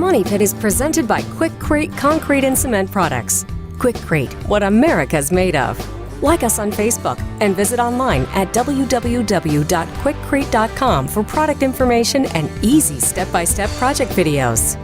Money Pit is presented by Quikrete Concrete and Cement Products. Quikrete, what America's made of. Like us on Facebook and visit online at www.quikrete.com for product information and easy step-by-step project videos.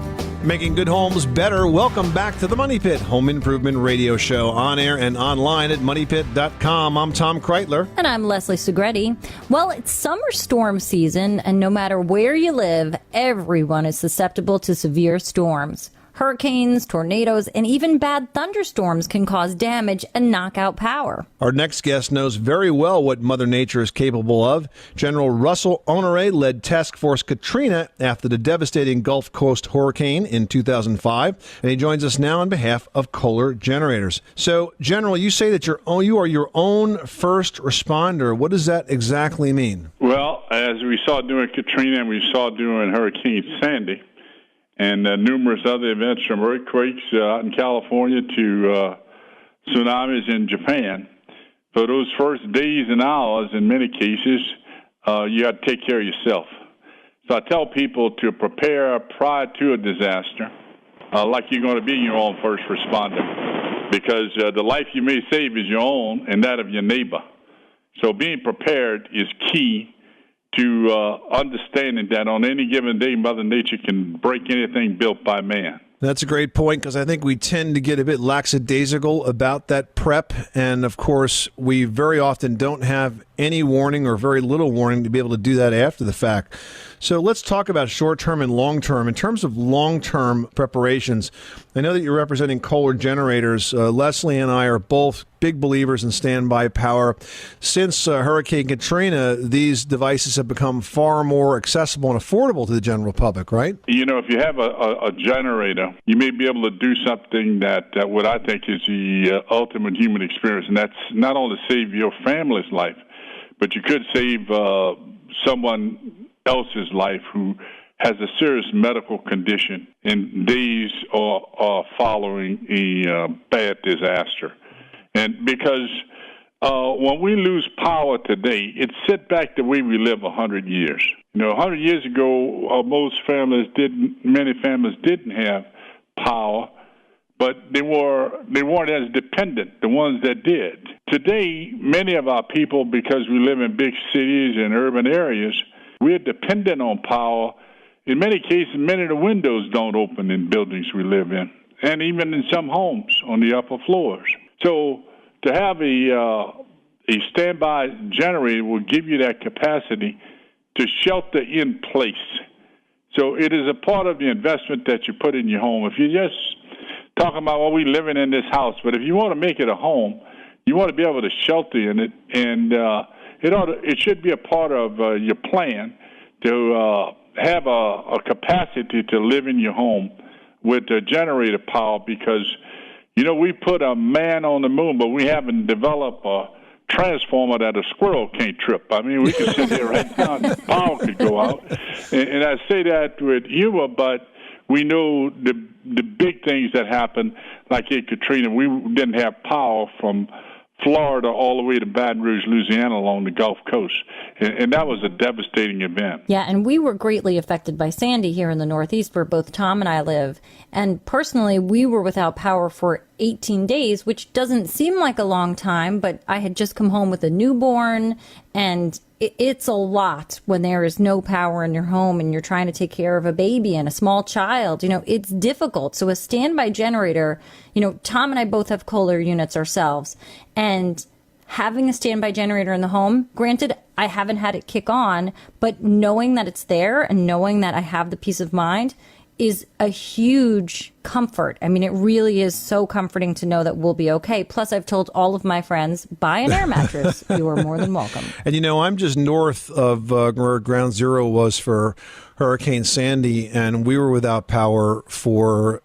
Making good homes better. Welcome back to the Money Pit Home Improvement Radio Show, on air and online at moneypit.com. I'm Tom Kreitler. And I'm Leslie Segretti. Well, it's summer storm season, and no matter where you live, everyone is susceptible to severe storms. Hurricanes, tornadoes, and even bad thunderstorms can cause damage and knock out power. Our next guest knows very well what Mother Nature is capable of. General Russel Honoré led Task Force Katrina after the devastating Gulf Coast hurricane in 2005, and he joins us now on behalf of Kohler Generators. So, General, you say that you are your own first responder. What does that exactly mean? Well, as we saw during Katrina and we saw during Hurricane Sandy, and numerous other events from earthquakes out in California to tsunamis in Japan. For those first days and hours, in many cases, you got to take care of yourself. So I tell people to prepare prior to a disaster like you're going to be your own first responder, because the life you may save is your own and that of your neighbor. So being prepared is key to understanding that on any given day, Mother Nature can break anything built by man. That's a great point, because I think we tend to get a bit lackadaisical about that prep. And, of course, we very often don't have any warning or very little warning to be able to do that after the fact. So let's talk about short-term and long-term. In terms of long-term preparations, I know that you're representing Kohler Generators. Leslie and I are both big believers in standby power. Since Hurricane Katrina, these devices have become far more accessible and affordable to the general public, right? You know, if you have a generator, you may be able to do something that what I think is the ultimate human experience, and that's not only save your family's life, but you could save someone else's life who has a serious medical condition in days or following a bad disaster. And because when we lose power today, it's set back the way we live 100 years. You know, 100 years ago, many families didn't have power, but they weren't as dependent, the ones that did. Today, many of our people, because we live in big cities and urban areas, we're dependent on power. In many cases, many of the windows don't open in buildings we live in, and even in some homes on the upper floors. So to have a standby generator will give you that capacity to shelter in place. So it is a part of the investment that you put in your home. If you're just talking about, well, we living in this house, but if you want to make it a home, you want to be able to shelter in it, and it should be a part of your plan to have a capacity to live in your home with generator power, because, you know, we put a man on the moon, but we haven't developed a transformer that a squirrel can't trip. I mean, we can sit here right now and the power could go out. And I say that with humor, but we know the big things that happened, like in Katrina. We didn't have power from Florida all the way to Baton Rouge, Louisiana, along the Gulf Coast. And that was a devastating event. Yeah, and we were greatly affected by Sandy here in the Northeast, where both Tom and I live. And personally, we were without power for 18 days, which doesn't seem like a long time, but I had just come home with a newborn, and it's a lot when there is no power in your home and you're trying to take care of a baby and a small child. You know, it's difficult. So a standby generator, you know, Tom and I both have Kohler units ourselves, and having a standby generator in the home, granted, I haven't had it kick on, but knowing that it's there and knowing that I have the peace of mind is a huge comfort. I mean, it really is so comforting to know that we'll be okay. Plus, I've told all of my friends, buy an air mattress. You are more than welcome. And, you know, I'm just north of where Ground Zero was for Hurricane Sandy, and we were without power for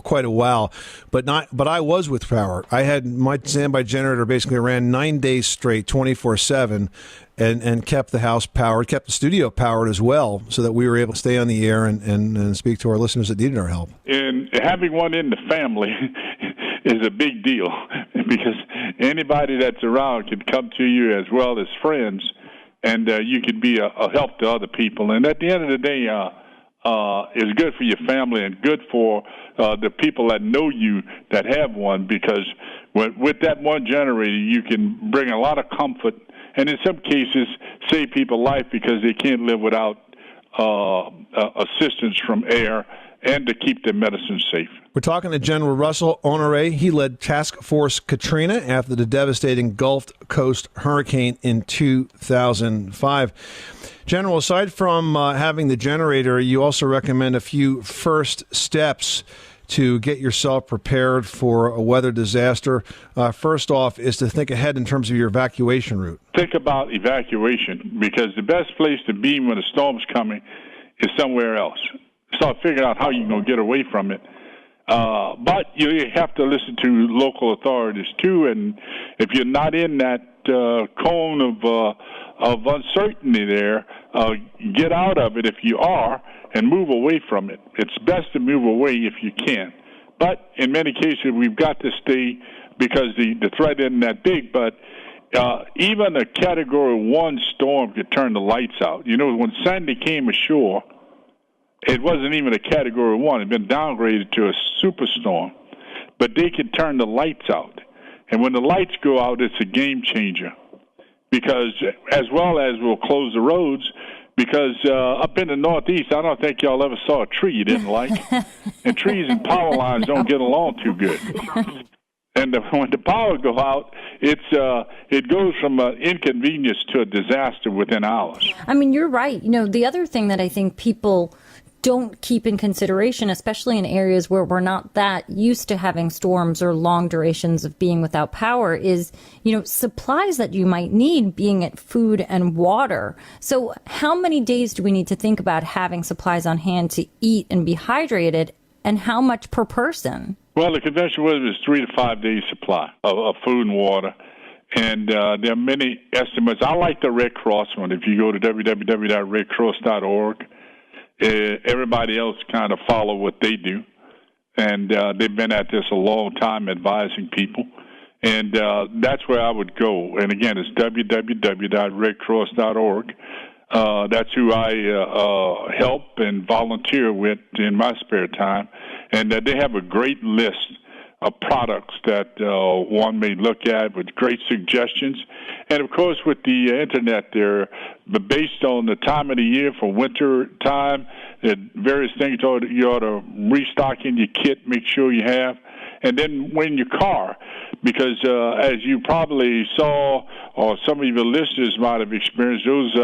quite a while. But I was with power. I had my standby generator basically ran 9 days straight, 24/7. And kept the house powered, kept the studio powered as well, so that we were able to stay on the air and speak to our listeners that needed our help. And having one in the family is a big deal, because anybody that's around can come to you as well as friends, and you could be a help to other people. And at the end of the day, is good for your family and good for the people that know you that have one, because with that one generator, you can bring a lot of comfort and in some cases save people life because they can't live without assistance from air and to keep their medicine safe. We're talking to General Russel Honoré. He led Task Force Katrina after the devastating Gulf Coast hurricane in 2005. General, aside from having the generator, you also recommend a few first steps to get yourself prepared for a weather disaster. First off is to think ahead in terms of your evacuation route. Think about evacuation, because the best place to be when a storm's coming is somewhere else. Start figuring out how you're going to get away from it. But you have to listen to local authorities, too, and if you're not in that cone of uncertainty there, get out of it if you are, and move away from it. It's best to move away if you can. But in many cases, we've got to stay because the threat isn't that big. But even a Category 1 storm could turn the lights out. You know, when Sandy came ashore, it wasn't even a Category 1. It had been downgraded to a superstorm. But they could turn the lights out. And when the lights go out, it's a game changer. Because as well as we'll close the roads, because up in the Northeast, I don't think y'all ever saw a tree you didn't like. And trees and power lines don't get along too good. And when the power go out, it goes from inconvenience to a disaster within hours. I mean, you're right. You know, the other thing that I think people don't keep in consideration, especially in areas where we're not that used to having storms or long durations of being without power, is, you know, supplies that you might need, being it food and water. So how many days do we need to think about having supplies on hand to eat and be hydrated, and how much per person? Well, the conventional wisdom is 3 to 5 days supply of food and water. And there are many estimates. I like the Red Cross one. If you go to www.redcross.org, everybody else kind of follow what they do. And they've been at this a long time advising people. And that's where I would go. And again, it's www.redcross.org. That's who I help and volunteer with in my spare time. And they have a great list of products that one may look at with great suggestions. And, of course, with the Internet, they're based on the time of the year. For winter time, various things you ought to restock in your kit, make sure you have. And then when your car, because as you probably saw, or some of your listeners might have experienced, those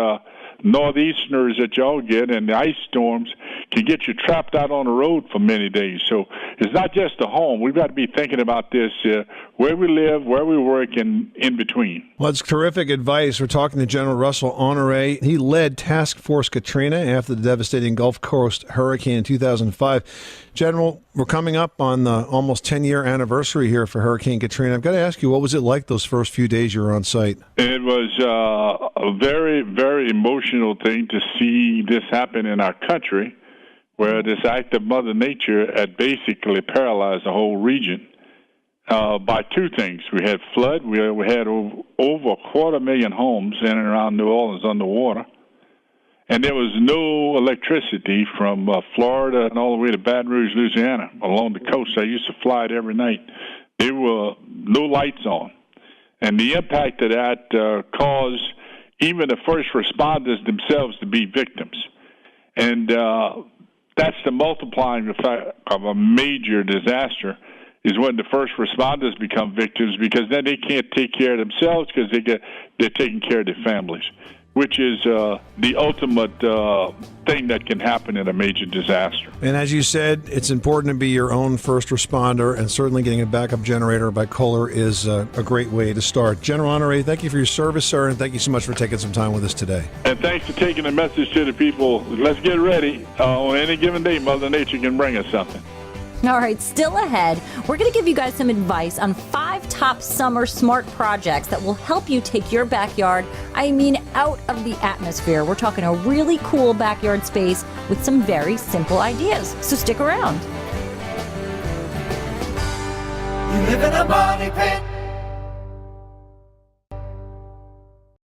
northeasterners that y'all get and the ice storms can get you trapped out on the road for many days. So it's not just a home. We've got to be thinking about this where we live, where we work, and in between. Well, it's terrific advice. We're talking to General Russel Honoré. He led Task Force Katrina after the devastating Gulf Coast hurricane in 2005. General, we're coming up on the almost 10-year anniversary here for Hurricane Katrina. I've got to ask you, what was it like those first few days you were on site? It was a very, very emotional thing to see this happen in our country, where this act of Mother Nature had basically paralyzed the whole region by two things. We had flood. We had over 250,000 homes in and around New Orleans underwater. And there was no electricity from Florida and all the way to Baton Rouge, Louisiana, along the coast. I used to fly it every night. There were no lights on. And the impact of that caused even the first responders themselves to be victims. And that's the multiplying effect of a major disaster, is when the first responders become victims, because then they can't take care of themselves because they're taking care of their families, which is the ultimate thing that can happen in a major disaster. And as you said, it's important to be your own first responder, and certainly getting a backup generator by Kohler is a great way to start. General Honoré, thank you for your service, sir, and thank you so much for taking some time with us today. And thanks for taking the message to the people. Let's get ready. On any given day, Mother Nature can bring us something. All right, still ahead, we're going to give you guys some advice on 5 top summer smart projects that will help you take your backyard, out of the atmosphere. We're talking a really cool backyard space with some very simple ideas. So stick around. You live in a money pit.